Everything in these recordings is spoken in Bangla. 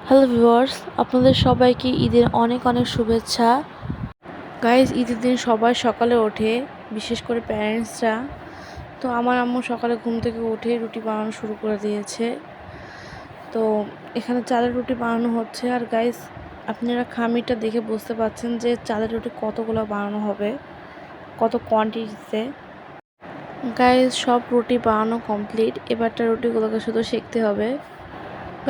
হ্যালো ভিউয়ার্স, আপনাদের সবাইকে ঈদের অনেক অনেক শুভেচ্ছা। গাইজ, ঈদের দিন সবাই সকালে ওঠে, বিশেষ করে প্যারেন্টসরা। তো আমার আম্মু সকালে ঘুম থেকে উঠে রুটি বানানো শুরু করে দিয়েছে। তো এখানে চালের রুটি বানানো হচ্ছে। আর গাইজ, আপনারা খামিরটা দেখে বুঝতে পারছেন যে চালের রুটি কতগুলো বানানো হবে, কত কোয়ান্টিটিতে। গাইজ, সব রুটি বানানো কমপ্লিট। এবারটা রুটিগুলোকে শুধু সেঁকতে হবে।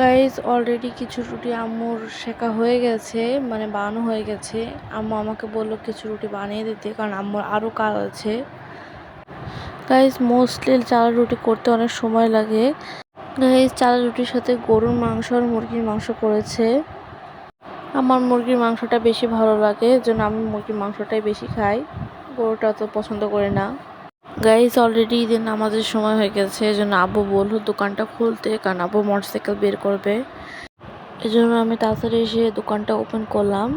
গাইজ, অলরেডি কিছু রুটি আম্মুর সেকা হয়ে গেছে, মানে বানানো হয়ে গেছে। আম্মু আমাকে বললো কিছু রুটি বানিয়ে দিতে, কারণ আম্মুর আরও কাজ আছে। গাইজ, মোস্টলি চালের রুটি করতে অনেক সময় লাগে। গাইজ, চালের রুটির সাথে গরুর মাংস আর মুরগির মাংস করেছে। আমার মুরগির মাংসটা বেশি ভালো লাগে, এজন্য আমি মুরগির মাংসটাই বেশি খাই, গরুটা তো পছন্দ করি না। গাইজ, অলরেডি ঈদের নামাজের সময় হয়ে গেছে, এজন্য আব্বু বললো দোকানটা খুলতে, কারণ আব্বু মোটরসাইকেল বের করবে। এজন্য আমি তাড়াতাড়ি এসে দোকানটা ওপেন করলাম।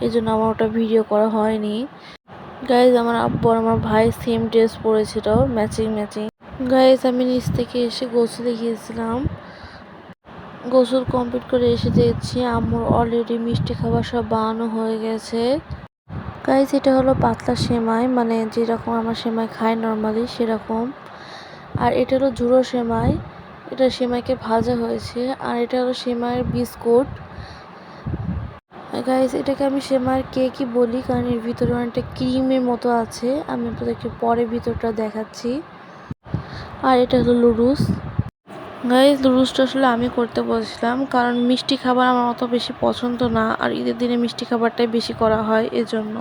এজন্য আমার ওটা ভিডিও করা হয়নি। গাইজ, আমার আব্বু আর আমার ভাই সেম ড্রেস পরেছিল, ম্যাচিং ম্যাচিং। গাইজ, আমি নিচ থেকে এসে গোসলে গিয়েছিলাম। গোসল কমপ্লিট করে এসে দেখছি আম্মুর অলরেডি মিষ্টি খাবার সব বানানো হয়ে গেছে। গাইজ, এটা হলো পাতলা সেমাই, মানে যেরকম আমার সেমাই খাই নর্মালি সেরকম। আর এটা হলো ঝুড়ো সেমাই, এটা সেমাইকে ভাজা হয়েছে। আর এটা হলো সেমাইয়ের বিস্কুট। গাইজ, এটাকে আমি সেমাইয়ের কেকই বলি, কারণ এর ভিতরে অনেকটা ক্রিমের মতো আছে। আমি আপনাদেরকে পরে ভিতরটা দেখাচ্ছি। আর এটা হলো লুডুস। গাইজ, লুডুসটা আসলে আমি করতে বলছিলাম, কারণ মিষ্টি খাবার আমার অত বেশি পছন্দ না, আর ঈদের দিনে মিষ্টি খাবারটাই বেশি করা হয় এজন্য।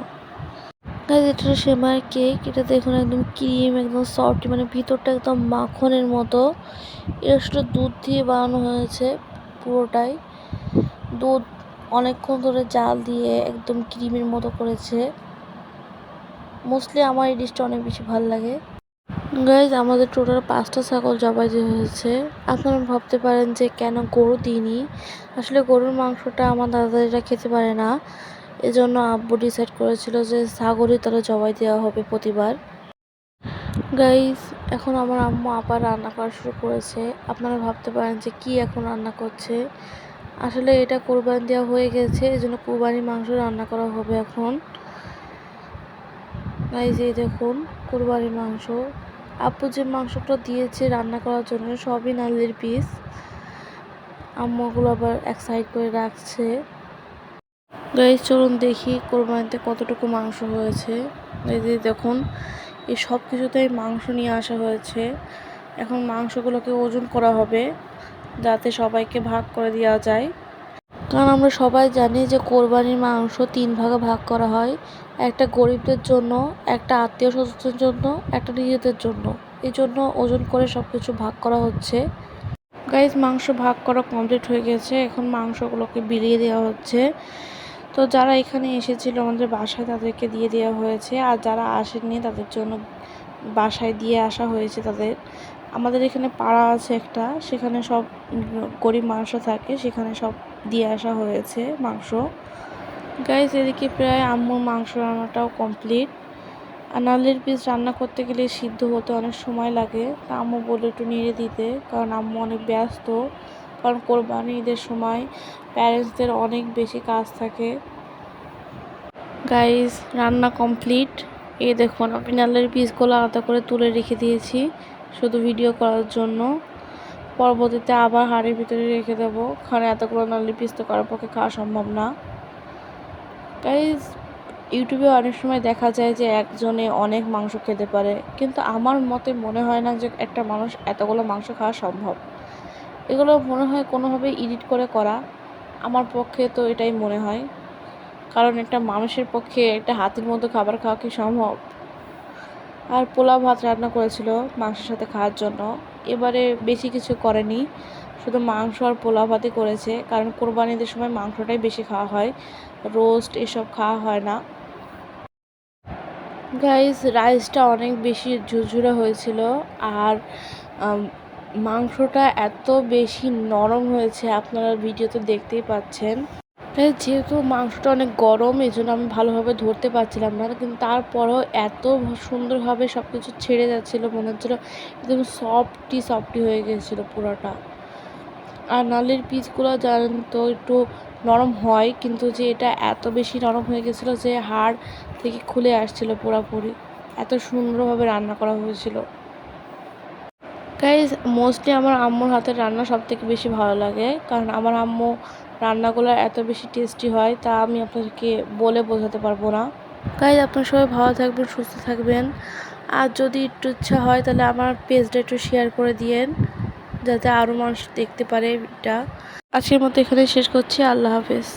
গাইজ, এটা হলো সেমাইয়ের কেক। এটা দেখুন একদম ক্রিম, একদম সফট, মানে ভিতরটা একদম মাখনের মতো। এটা আসলে দুধ দিয়ে বানানো হয়েছে পুরোটাই। দুধ অনেকক্ষণ ধরে জাল দিয়ে একদম ক্রিমের মতো করেছে। মোস্টলি আমার এই ডিশটা অনেক বেশি ভালো লাগে। গাইজ, আমাদের টোটাল 5টা ছাগল জবাই দেওয়া হয়েছে। আপনারা ভাবতে পারেন যে কেন গরু দিইনি। আসলে গরুর মাংসটা আমার দাদারা খেতে পারে না, এজন্য আব্বু ডিসাইড করেছিল যে ছাগলই তাহলে জবাই দেওয়া হবে প্রতিবার। গাইজ, এখন আমার আম্মু আবার রান্না করা শুরু করেছে। আপনারা ভাবতে পারেন যে কি এখন রান্না করছে। আসলে এটা কোরবানি দেওয়া হয়ে গেছে, এজন্য কোরবানির মাংস রান্না করা হবে এখন। গাইজ, এই দেখুন কোরবানির মাংস। আব্বু যে মাংসটা দিয়েছে রান্না করার জন্য সবই নালির পিস। আম্মু ওগুলো আবার এক সাইড করে রাখছে। গাইজ, চলুন দেখি কোরবানিতে কতটুকু মাংস হয়েছে। এই যে দেখুন, এই সব কিছুতেই মাংস নিয়ে আসা হয়েছে। এখন মাংসগুলোকে ওজন করা হবে, যাতে সবাইকে ভাগ করে দেওয়া যায়। কারণ আমরা সবাই জানি যে কোরবানির মাংস 3 ভাগে ভাগ করা হয়, একটা গরিবদের জন্য, একটা আত্মীয় স্বজনদের জন্য, একটা নিজেদের জন্য। এই জন্য ওজন করে সব কিছু ভাগ করা হচ্ছে। গাইজ, মাংস ভাগ করা কমপ্লিট হয়ে গেছে, এখন মাংসগুলোকে বিলিয়ে দেওয়া হচ্ছে। তো যারা এখানে এসেছিল আমাদের বাসায় তাদেরকে দিয়ে দেওয়া হয়েছে, আর যারা আসেননি তাদের জন্য বাসায় দিয়ে আসা হয়েছে তাদের। আমাদের এখানে পাড়া আছে একটা, সেখানে সব গরিব মাংস থাকে, সেখানে সব দিয়ে আসা হয়েছে মাংস। গাইজ, এদিকে প্রায় আম্মুর মাংস রান্নাটাও কমপ্লিট। আর নালির পিস রান্না করতে গেলে সিদ্ধ হতে অনেক সময় লাগে, তা আম্মু বলে একটু নেড়ে দিতে, কারণ আম্মু অনেক ব্যস্ত। কারণ কোরবানি ঈদের সময় প্যারেন্টসদের অনেক বেশি কাজ থাকে। গাইজ, রান্না কমপ্লিট। এই দেখুন, আমি নালের পিসগুলো আলাদা করে তুলে রেখে দিয়েছি শুধু ভিডিও করার জন্য। পরবর্তীতে আবার হাঁড়ির ভিতরে রেখে দেবো, কারণ এতগুলো নালের পিস তো কারোর পক্ষে খাওয়া সম্ভব না। গাইজ, ইউটিউবে অনেক সময় দেখা যায় যে একজনে অনেক মাংস খেতে পারে, কিন্তু আমার মতে মনে হয় না যে একটা মানুষ এতগুলো মাংস খাওয়া সম্ভব। এগুলো মনে হয় কোনোভাবে এডিট করে করা, আমার পক্ষে তো এটাই মনে হয়। কারণ একটা মানুষের পক্ষে একটা হাতির মতো খাবার খাওয়া কি সম্ভব? আর পোলাও ভাত রান্না করেছিল মাংসের সাথে খাওয়ার জন্য। এবারে বেশি কিছু করেনি, শুধু মাংস আর পোলাও ভাতই করেছে, কারণ কোরবানিদের সময় মাংসটাই বেশি খাওয়া হয়, রোস্ট এসব খাওয়া হয় না। গাইস, রাইসটা অনেক বেশি ঝুরঝুরে হয়েছিল, আর মাংসটা এত বেশি নরম হয়েছে, আপনারা ভিডিওতে দেখতেই পাচ্ছেন। যেহেতু মাংসটা অনেক গরম, এই জন্য আমি ভালোভাবে ধরতে পারছিলাম না, কিন্তু তারপরেও এত সুন্দরভাবে সব কিছু ছেড়ে যাচ্ছিলো, মনে হচ্ছিলো একদম সফটি সফটি হয়ে গেছিলো পুরোটা। আর নালের পিসগুলো জানেন তো একটু নরম হয়, কিন্তু যে এটা এত বেশি নরম হয়ে গেছিলো যে হাড় থেকে খুলে আসছিল পুরোপুরি, এত সুন্দরভাবে রান্না করা হয়েছিল। গাইজ মোস্টলি আমার আম্মুর হাতের রান্না সব থেকে বেশি ভালো লাগে, কারণ আমার আম্মু রান্নাগুলো এত বেশি টেস্টি হয় তা আমি আপনাদেরকে বলে বোঝাতে পারবো না। গাইজ আপনারা সবাই ভালো থাকবেন, সুস্থ থাকবেন। আর যদি একটু ইচ্ছা হয় তাহলে আমার পেজটা একটু শেয়ার করে দিয়েন, যাতে আরও মানুষ দেখতে পারে এটা। আজকের মতো এখানে শেষ করছি। আল্লাহ হাফেজ।